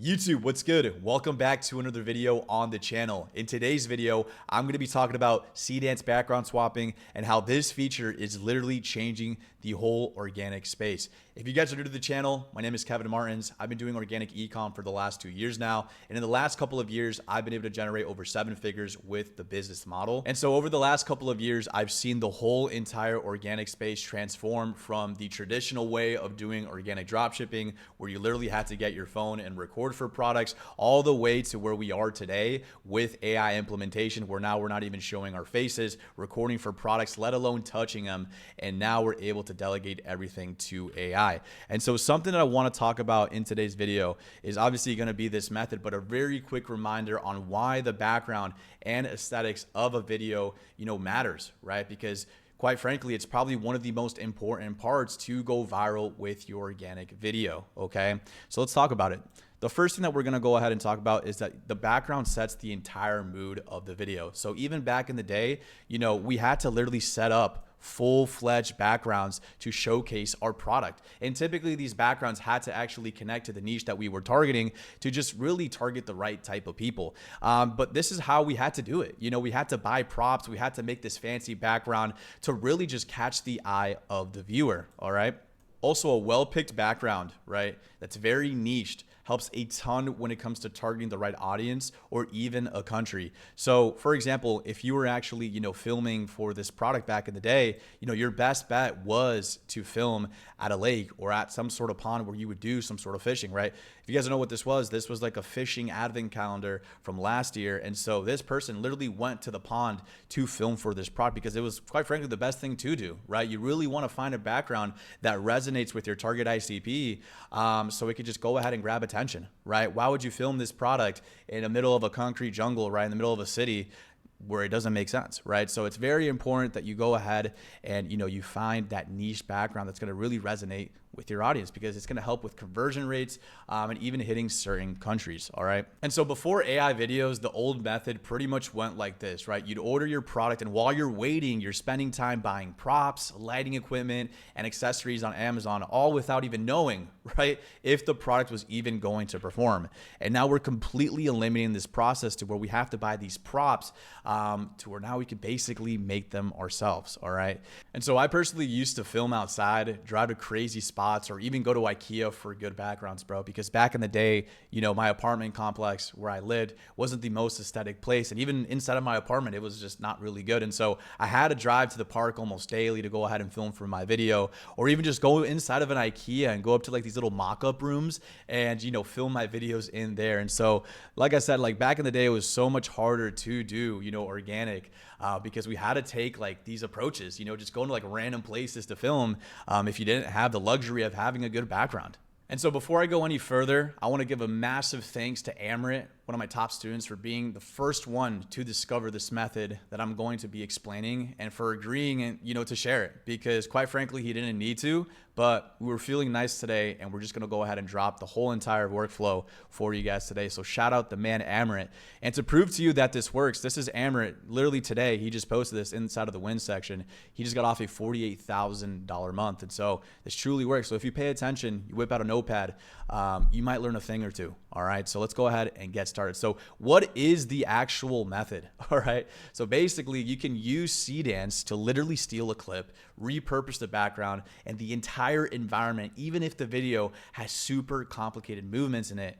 YouTube, what's good? Welcome back to another video on the channel. In today's video, I'm going to be talking about Seedance background swapping and how this feature is literally changing the whole organic space. If you guys are new to the channel, my name is Kevin Martins. I've been doing organic e-com for the last 2 years now. And in the last couple of years, I've been able to generate over 7 figures with the business model. And so over the last couple of years, I've seen the whole entire organic space transform from the traditional way of doing organic dropshipping, where you literally had to get your phone and record for products, all the way to where we are today with AI implementation, where now we're not even showing our faces, recording for products, let alone touching them. And now we're able to delegate everything to AI. And so something that I want to talk about in today's video is obviously going to be this method, but a very quick reminder on why the background and aesthetics of a video, matters, right? Because quite frankly, it's probably one of the most important parts to go viral with your organic video. Okay, so let's talk about it. The first thing that we're going to go ahead and talk about is that the background sets the entire mood of the video. So even back in the day, we had to literally set up full-fledged backgrounds to showcase our product. And typically these backgrounds had to actually connect to the niche that we were targeting to just really target the right type of people. But this is how we had to do it. We had to buy props. We had to make this fancy background to really just catch the eye of the viewer. All right. Also, a well-picked background, right, that's very niched helps a ton when it comes to targeting the right audience or even a country. So for example, if you were actually, filming for this product back in the day, your best bet was to film at a lake or at some sort of pond where you would do some sort of fishing, right? If you guys don't know what this was like a fishing advent calendar from last year. And so this person literally went to the pond to film for this product because it was, quite frankly, the best thing to do, right? You really want to find a background that resonates with your target ICP, so it could just go ahead and grab attention, right? Why would you film this product in the middle of a concrete jungle, right in the middle of a city, where it doesn't make sense, right? So it's very important that you go ahead and you find that niche background that's going to really resonate with your audience, because it's going to help with conversion rates and even hitting certain countries. All right. And so before AI videos, the old method pretty much went like this, right? You'd order your product, and while you're waiting, you're spending time buying props, lighting equipment, and accessories on Amazon, all without even knowing, right, if the product was even going to perform. And now we're completely eliminating this process to where we have to buy these props to where now we can basically make them ourselves. All right. And so I personally used to film outside, drive to crazy spots, or even go to IKEA for good backgrounds, bro. Because back in the day, my apartment complex where I lived wasn't the most aesthetic place. And even inside of my apartment, it was just not really good. And so I had to drive to the park almost daily to go ahead and film for my video, or even just go inside of an IKEA and go up to like these little mock-up rooms and, film my videos in there. And so, like I said, like back in the day, it was so much harder to do, organic, because we had to take like these approaches, just going to like random places to film if you didn't have the luxury of having a good background. And so before I go any further, I want to give a massive thanks to Amrit, one of my top students, for being the first one to discover this method that I'm going to be explaining, and for agreeing, to share it, because quite frankly, he didn't need to, but we were feeling nice today, and we're just going to go ahead and drop the whole entire workflow for you guys today. So shout out the man Amrit. And to prove to you that this works, this is Amrit. Literally today, he just posted this inside of the win section. He just got off a $48,000 month. And so this truly works. So if you pay attention, you whip out a notepad, you might learn a thing or two. All right. So let's go ahead and get started. So what is the actual method? All right. So basically you can use Seedance to literally steal a clip, repurpose the background and the entire environment, even if the video has super complicated movements in it.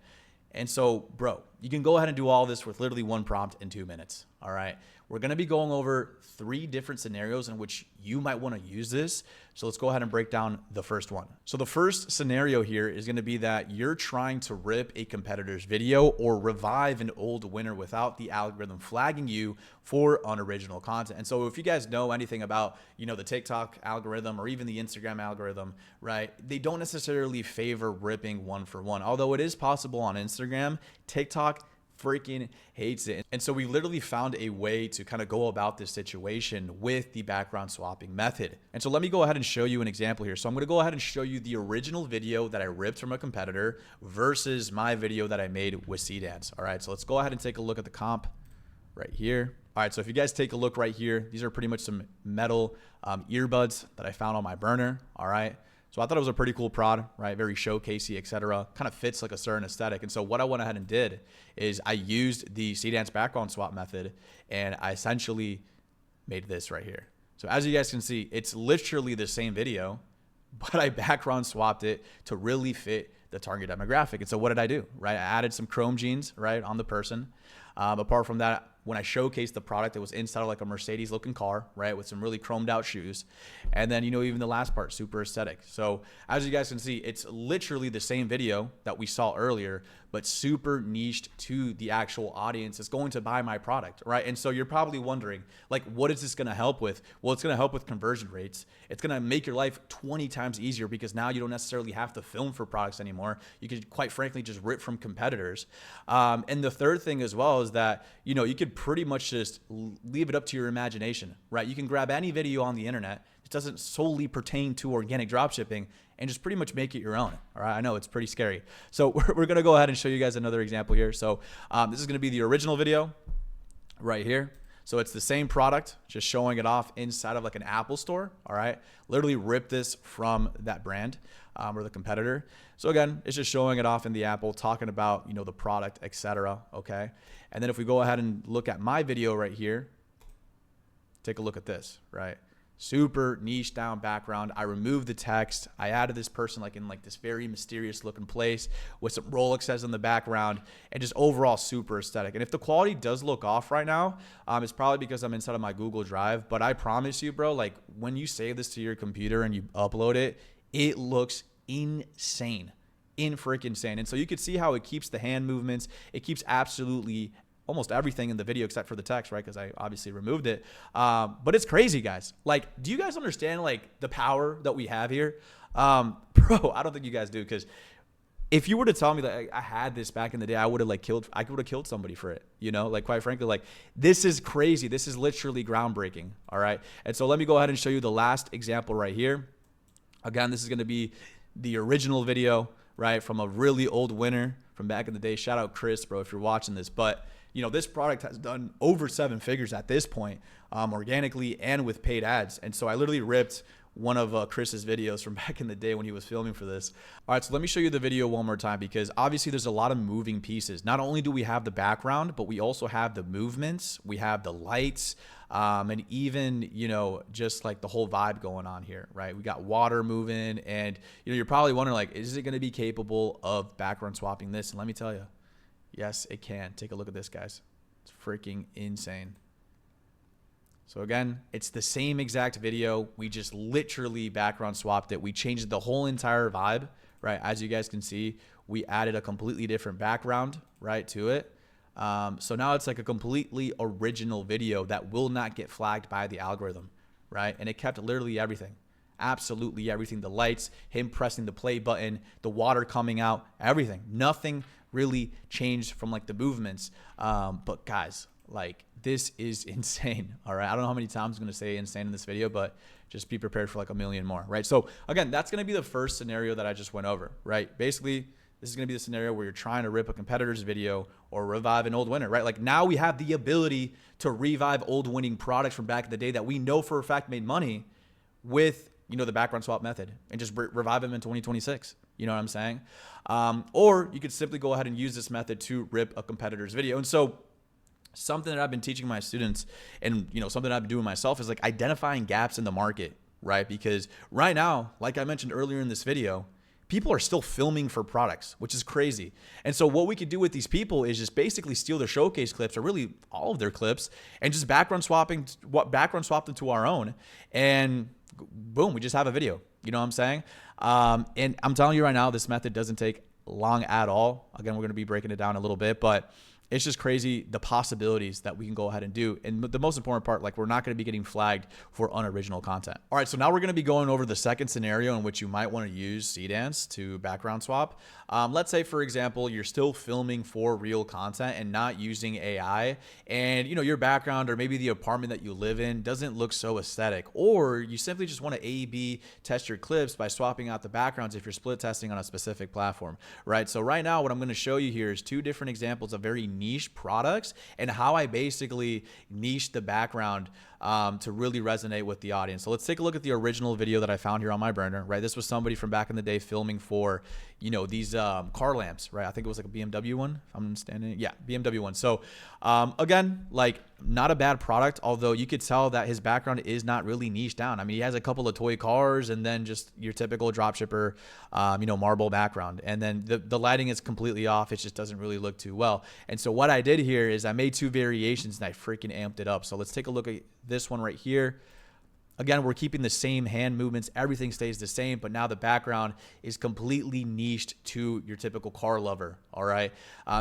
And so, bro, you can go ahead and do all this with literally one prompt in 2 minutes. All right. We're going to be going over 3 different scenarios in which you might want to use this. So let's go ahead and break down the first one. So the first scenario here is going to be that you're trying to rip a competitor's video or revive an old winner without the algorithm flagging you for unoriginal content. And so if you guys know anything about, the TikTok algorithm or even the Instagram algorithm, right, they don't necessarily favor ripping one for one, although it is possible on Instagram. TikTok freaking hates it. And so we literally found a way to kind of go about this situation with the background swapping method. And so let me go ahead and show you an example here. So I'm going to go ahead and show you the original video that I ripped from a competitor versus my video that I made with Seedance. All right, so let's go ahead and take a look at the comp right here. All right, so if you guys take a look right here, these are pretty much some metal earbuds that I found on my burner. All right, So I thought it was a pretty cool prod, right? Very showcasey, etc. Kind of fits like a certain aesthetic. And so what I went ahead and did is I used the Seedance background swap method, and I essentially made this right here. So as you guys can see, it's literally the same video, but I background swapped it to really fit the target demographic. And so what did I do, right? I added some chrome jeans, right, on the person. Apart from that, when I showcased the product, it was inside of like a Mercedes looking car, right, with some really chromed out shoes. And then, even the last part, super aesthetic. So as you guys can see, it's literally the same video that we saw earlier, but super niched to the actual audience that's going to buy my product, right? And so you're probably wondering, like, what is this going to help with? Well, it's going to help with conversion rates. It's going to make your life 20 times easier because now you don't necessarily have to film for products anymore. You could, quite frankly, just rip from competitors. And the third thing as well is that, you could pretty much just leave it up to your imagination, right? You can grab any video on the internet. It doesn't solely pertain to organic dropshipping and just pretty much make it your own. All right. I know it's pretty scary. So we're going to go ahead and show you guys another example here. So this is going to be the original video right here. So it's the same product, just showing it off inside of like an Apple store. All right. Literally ripped this from that brand or the competitor. So again, it's just showing it off in the Apple, talking about, the product, etc. Okay. And then if we go ahead and look at my video right here, take a look at this, right? Super niche down background. I removed the text. I added this person like in like this very mysterious looking place with some Rolexes in the background and just overall super aesthetic. And if the quality does look off right now, it's probably because I'm inside of my Google Drive. But I promise you, bro, like when you save this to your computer and you upload it, it looks insane. Freaking insane. And so you can see how it keeps the hand movements. It keeps absolutely almost everything in the video except for the text, right? Because I obviously removed it. But it's crazy, guys. Like, do you guys understand like the power that we have here? Bro, I don't think you guys do, because if you were to tell me that I had this back in the day, I would have killed somebody for it. Like, quite frankly, like, this is crazy. This is literally groundbreaking. All right. And so let me go ahead and show you the last example right here. Again, this is going to be the original video, right, from a really old winner from back in the day. Shout out Chris, bro, if you're watching this. But this product has done over 7 figures at this point, organically and with paid ads. And so I literally ripped one of Chris's videos from back in the day when he was filming for this. All right, so let me show you the video one more time, because obviously there's a lot of moving pieces. Not only do we have the background, but we also have the movements, we have the lights, and even, just like the whole vibe going on here, right? We got water moving, and, you're probably wondering, like, is it going to be capable of background swapping this? And let me tell you, yes, it can. Take a look at this, guys. It's freaking insane. So again, it's the same exact video. We just literally background swapped it. We changed the whole entire vibe, right? As you guys can see, we added a completely different background, right, to it. So now it's like a completely original video that will not get flagged by the algorithm, right? And it kept literally everything. Absolutely everything. The lights, him pressing the play button, the water coming out, everything. Nothing really changed from like the movements. But guys, like, this is insane. All right. I don't know how many times I'm going to say insane in this video, but just be prepared for like a million more, right? So again, that's going to be the first scenario that I just went over, right? Basically, this is going to be the scenario where you're trying to rip a competitor's video or revive an old winner, right? Like, now we have the ability to revive old winning products from back in the day that we know for a fact made money with, the background swap method, and just revive them in 2026. You know what I'm saying? Or you could simply go ahead and use this method to rip a competitor's video. And so something that I've been teaching my students, and something I've been doing myself, is like identifying gaps in the market, right? Because right now, like I mentioned earlier in this video, people are still filming for products, which is crazy. And so what we could do with these people is just basically steal their showcase clips, or really all of their clips, and just background swap them to our own, and boom, we just have a video. You know what I'm saying? And I'm telling you right now, this method doesn't take long at all. Again, we're going to be breaking it down a little bit, but it's just crazy the possibilities that we can go ahead and do. And the most important part, like, we're not going to be getting flagged for unoriginal content. All right, so now we're going to be going over the second scenario in which you might want to use Seedance to background swap. Let's say, for example, you're still filming for real content and not using AI, and your background, or maybe the apartment that you live in, doesn't look so aesthetic, or you simply just want to A/B test your clips by swapping out the backgrounds if you're split testing on a specific platform, right? So right now, what I'm going to show you here is 2 different examples of very niche products and how I basically niche the background to really resonate with the audience. So let's take a look at the original video that I found here on my burner, right? This was somebody from back in the day filming for, you know, these car lamps, right? I think it was like a BMW one, if I'm understanding. Yeah, BMW one. So again, like not a bad product, although you could tell that his background is not really niche down. I mean, he has a couple of toy cars and then just your typical dropshipper, you know, marble background. And then the lighting is completely off. It just doesn't really look too well. And so what I did here is I made 2 variations and I freaking amped it up. So let's take a look at this one right here. Again, we're keeping the same hand movements. Everything stays the same, but now the background is completely niched to your typical car lover, all right?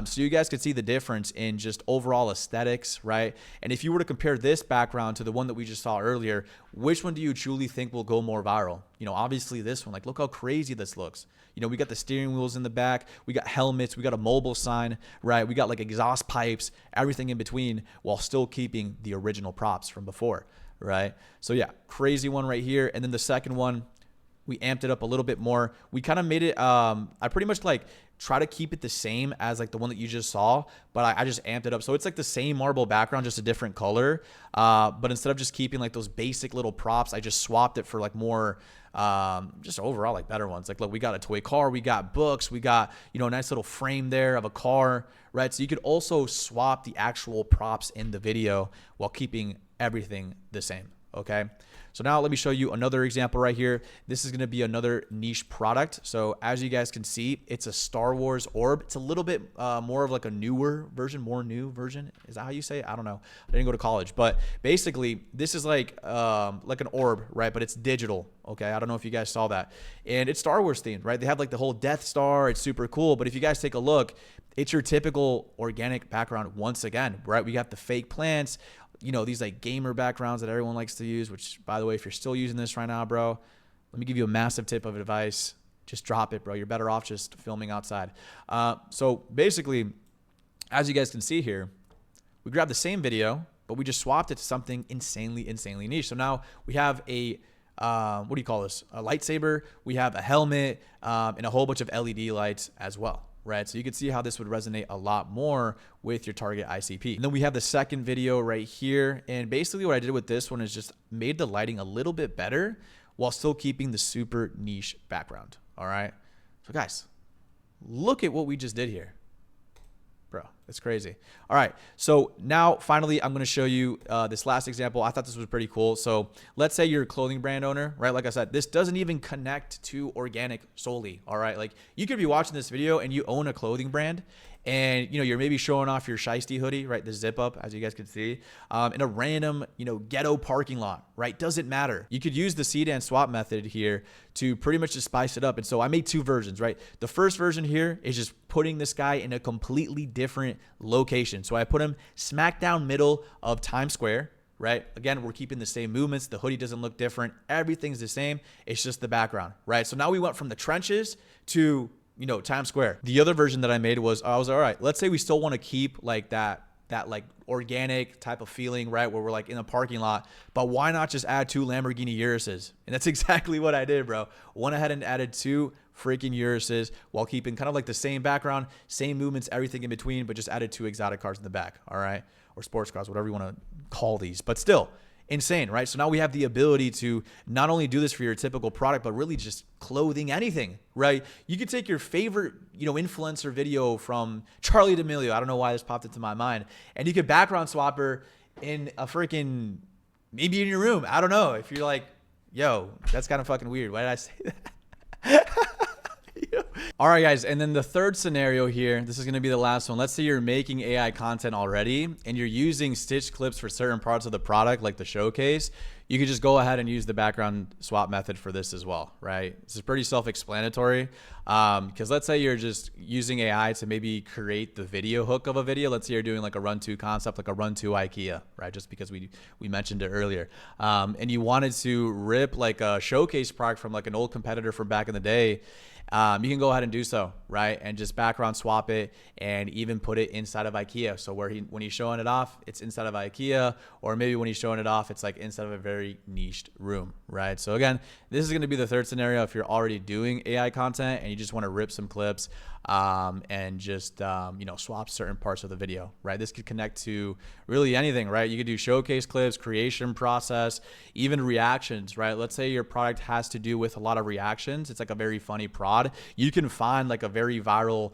So you guys can see the difference in just overall aesthetics, right? And if you were to compare this background to the one that we just saw earlier, which one do you truly think will go more viral? You know, obviously this one. Like, look how crazy this looks. You know, we got the steering wheels in the back. We got helmets. We got a mobile sign, right? We got like exhaust pipes, everything in between, while still keeping the original props from before. Right? So yeah, crazy one right here. And then the second one, we amped it up a little bit more. We kind of made it, I pretty much like try to keep it the same as like the one that you just saw, but I just amped it up. So it's like the same marble background, just a different color. But instead of just keeping like those basic little props, I just swapped it for like more, just overall like better ones. Like, look, we got a toy car, we got books, we got, you know, a nice little frame there of a car, right? So you could also swap the actual props in the video while keeping everything the same. Okay. So now let me show you another example right here. This is going to be another niche product. So as you guys can see, it's a Star Wars orb. It's a little bit more of like a newer version, more new version. Is that how you say it? I don't know. I didn't go to college, but basically this is like an orb, right? But it's digital. Okay. I don't know if you guys saw that. And it's Star Wars themed, right? They have like the whole Death Star. It's super cool. But if you guys take a look, it's your typical organic background once again, right? We got the fake plants, you know, these like gamer backgrounds that everyone likes to use, which by the way, if you're still using this right now, bro, let me give you a massive tip of advice. Just drop it, bro. You're better off just filming outside. So basically, as you guys can see here, we grabbed the same video, but we just swapped it to something insanely niche. So now we have a, what do you call this? A lightsaber. We have a helmet and a whole bunch of LED lights as well. Right, so you can see how this would resonate a lot more with your target ICP. And then we have the second video right here. And basically what I did with this one is just made the lighting a little bit better while still keeping the super niche background. All right. So guys, look at what we just did here. Bro, it's crazy. All right. So now finally, I'm going to show you this last example. I thought this was pretty cool. So let's say you're a clothing brand owner, right? Like I said, this doesn't even connect to organic solely. All right. Like you could be watching this video and you own a clothing brand and, you know, you're maybe showing off your shiesty hoodie, right? The zip up, as you guys can see, in a random, you know, ghetto parking lot, right? Doesn't matter. You could use the Seedance swap method here to pretty much just spice it up. And so I made 2 versions, right? The first version here is just putting this guy in a completely different location. So I put him smack down middle of Times Square, right? Again, we're keeping the same movements. The hoodie doesn't look different. Everything's the same. It's just the background, right? So now we went from the trenches to, you know, Times Square. The other version that I made was, I was all right, let's say we still want to keep like that like organic type of feeling, right? Where we're like in a parking lot, but why not just add 2 Lamborghini Uruses? And that's exactly what I did, bro. Went ahead and added 2 freaking Uruses while keeping kind of like the same background, same movements, everything in between, but just added 2 exotic cars in the back. All right. Or sports cars, whatever you want to call these, but still insane, right? So now we have the ability to not only do this for your typical product, but really just clothing, anything, right? You could take your favorite, you know, influencer video from Charlie D'Amelio. I don't know why this popped into my mind. And you could background swap her in a freaking, maybe in your room. I don't know. If you're like, yo, that's kind of fucking weird. Why did I say that? All right, guys. And then the third scenario here, this is going to be the last one. Let's say you're making AI content already and you're using stitch clips for certain parts of the product, like the showcase. You could just go ahead and use the background swap method for this as well, right? This is pretty self-explanatory because let's say you're just using AI to maybe create the video hook of a video. Let's say you're doing like a run-to concept, like a run-to IKEA, right? Just because we mentioned it earlier. And you wanted to rip like a showcase product from like an old competitor from back in the day. you can go ahead and do so, right? And just background swap it and even put it inside of IKEA. So when he's showing it off, it's inside of IKEA, or maybe when he's showing it off, it's like inside of a very niched room, right? So again, this is going to be the third scenario if you're already doing AI content and you just want to rip some clips and just, swap certain parts of the video, right? This could connect to really anything, right? You could do showcase clips, creation process, even reactions, right? Let's say your product has to do with a lot of reactions. It's like a very funny prod. You can find like a very viral,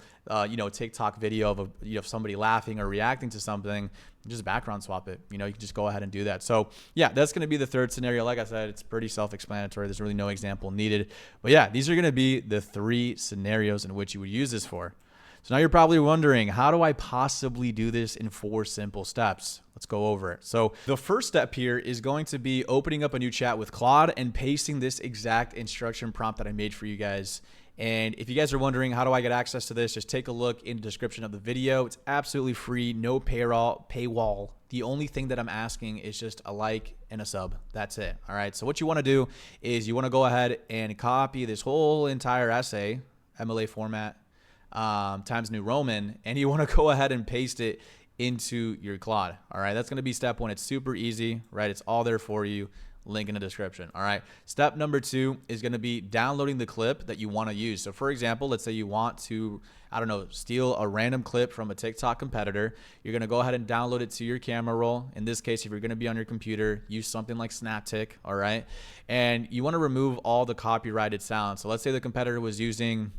TikTok video of somebody laughing or reacting to something. Just background swap it. You can just go ahead and do that. So yeah, that's going to be the third scenario. Like I said, it's pretty self-explanatory. There's really no example needed. But yeah, these are going to be the 3 scenarios in which you would use this for. So now you're probably wondering, how do I possibly do this in 4 simple steps? Let's go over it. So the first step here is going to be opening up a new chat with Claude and pasting this exact instruction prompt that I made for you guys. And if you guys are wondering, how do I get access to this? Just take a look in the description of the video. It's absolutely free, no paywall. The only thing that I'm asking is just a like and a sub. That's it. All right. So what you want to do is you want to go ahead and copy this whole entire essay, MLA format, Times New Roman, and you want to go ahead and paste it into your Claude. All right. That's going to be step 1. It's super easy, right? It's all there for you. Link in the description. All right. Step number 2 is going to be downloading the clip that you want to use. So for example, let's say you want to, steal a random clip from a TikTok competitor. You're going to go ahead and download it to your camera roll. In this case, if you're going to be on your computer, use something like Snaptic. All right. And you want to remove all the copyrighted sounds. So let's say the competitor was using,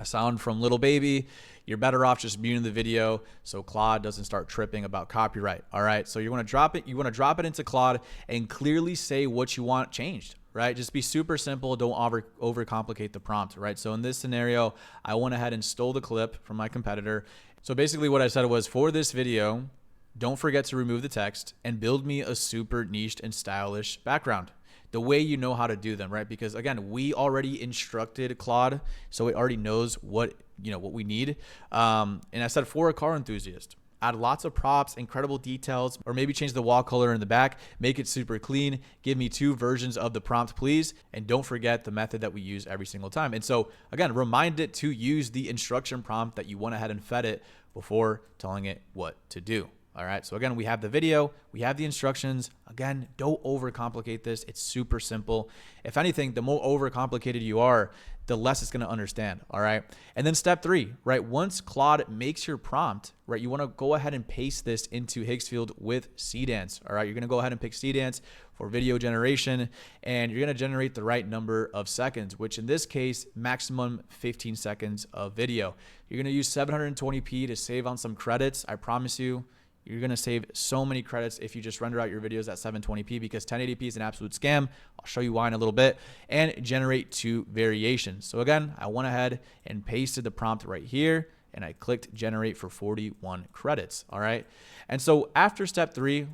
a sound from Little Baby. You're better off just muting the video so Claude doesn't start tripping about copyright. All right. So you want to drop it. You want to drop it into Claude and clearly say what you want changed, right? Just be super simple. Don't overcomplicate the prompt, right? So in this scenario, I went ahead and stole the clip from my competitor. So basically what I said was, for this video, don't forget to remove the text and build me a super niched and stylish background, the way you know how to do them, right? Because again, we already instructed Claude, so it already knows what we need. And I said, for a car enthusiast, add lots of props, incredible details, or maybe change the wall color in the back, make it super clean. Give me 2 versions of the prompt, please. And don't forget the method that we use every single time. And so again, remind it to use the instruction prompt that you went ahead and fed it before telling it what to do. All right. So again, we have the video, we have the instructions. Again, don't overcomplicate this. It's super simple. If anything, the more overcomplicated you are, the less it's going to understand. All right. And then step 3, right? Once Claude makes your prompt, right, you want to go ahead and paste this into Higgsfield with Seedance. All right. You're going to go ahead and pick Seedance for video generation, and you're going to generate the right number of seconds, which in this case, maximum 15 seconds of video. You're going to use 720p to save on some credits. I promise you, you're going to save so many credits if you just render out your videos at 720p, because 1080p is an absolute scam. I'll show you why in a little bit. And generate 2 variations. So again, I went ahead and pasted the prompt right here, and I clicked generate for 41 credits. All right. And so after step 3,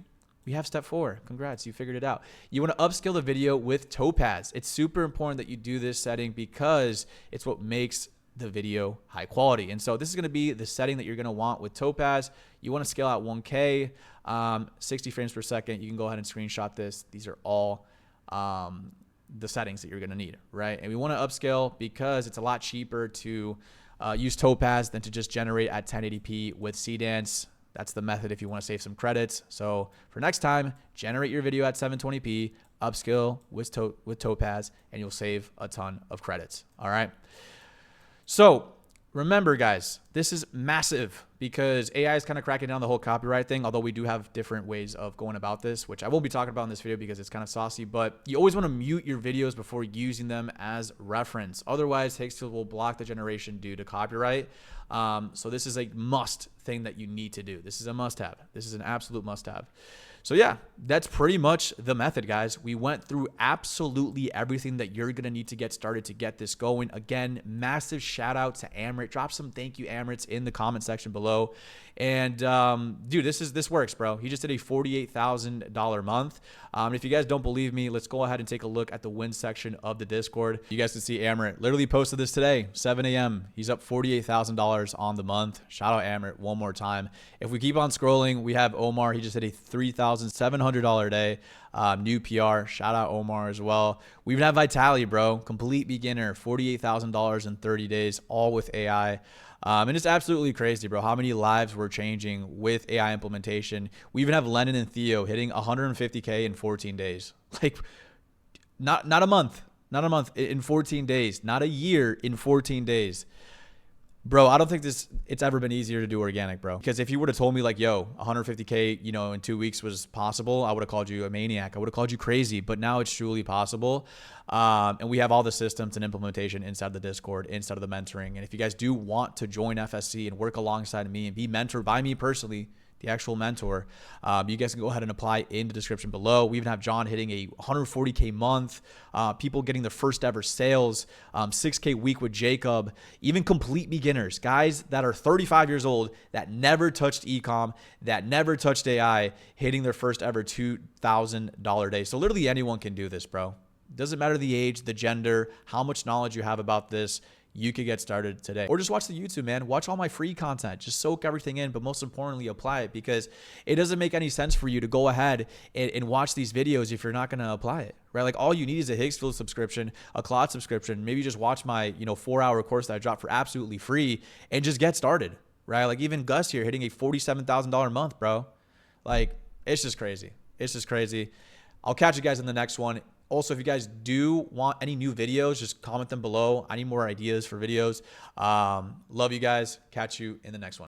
we have step 4. Congrats, you figured it out. You want to upscale the video with Topaz. It's super important that you do this setting because it's what makes the video high quality. And so this is going to be the setting that you're going to want with Topaz. You want to scale out 1K, 60 frames per second. You can go ahead and screenshot this. These are all the settings that you're going to need, right? And we want to upscale because it's a lot cheaper to use Topaz than to just generate at 1080p with Seedance. That's the method if you want to save some credits. So for next time, generate your video at 720p, upscale with Topaz, and you'll save a ton of credits. All right. So remember, guys, this is massive because AI is kind of cracking down the whole copyright thing, although we do have different ways of going about this, which I won't be talking about in this video because it's kind of saucy, but you always want to mute your videos before using them as reference. Otherwise, Higgsfield will block the generation due to copyright. So this is a must thing that you need to do. This is a must-have. This is an absolute must-have. So yeah, that's pretty much the method, guys. We went through absolutely everything that you're going to need to get started to get this going. Again, massive shout out to Amrit. Drop some thank you Amrits in the comment section below. And dude, this works, bro. He just did a $48,000 month. If you guys don't believe me, let's go ahead and take a look at the win section of the Discord. You guys can see Amrit literally posted this today, 7 a.m. He's up $48,000 on the month. Shout out Amrit one more time. If we keep on scrolling, we have Omar. He just did a $3,000 $1,700 a day. New PR. Shout out Omar as well. We even have Vitality, bro. Complete beginner. $48,000 in 30 days, all with AI. And it's absolutely crazy, bro, how many lives we're changing with AI implementation. We even have Lennon and Theo hitting 150K in 14 days. Like, not a month. Not a month, in 14 days. Not a year, in 14 days. Bro, I don't think it's ever been easier to do organic, bro. Because if you would have told me like, yo, 150K, in 2 weeks was possible, I would have called you a maniac. I would have called you crazy. But now it's truly possible. And we have all the systems and implementation inside the Discord, inside of the mentoring. And if you guys do want to join FSC and work alongside me and be mentored by me personally, the actual mentor, you guys can go ahead and apply in the description below. We even have John hitting a 140K month, people getting their first ever sales, 6K week with Jacob, even complete beginners, guys that are 35 years old, that never touched ecom, that never touched AI, hitting their first ever $2,000 day. So literally anyone can do this, bro. Doesn't matter the age, the gender, how much knowledge you have about this. You could get started today. Or just watch the YouTube, man. Watch all my free content. Just soak everything in, but most importantly, apply it, because it doesn't make any sense for you to go ahead and watch these videos if you're not going to apply it, right? Like, all you need is a Higgsfield subscription, a Claude subscription, maybe just watch my 4-hour course that I dropped for absolutely free and just get started, right? Like, even Gus here hitting a $47,000 a month, bro. Like, it's just crazy. It's just crazy. I'll catch you guys in the next one. Also, if you guys do want any new videos, just comment them below. I need more ideas for videos. Love you guys. Catch you in the next one.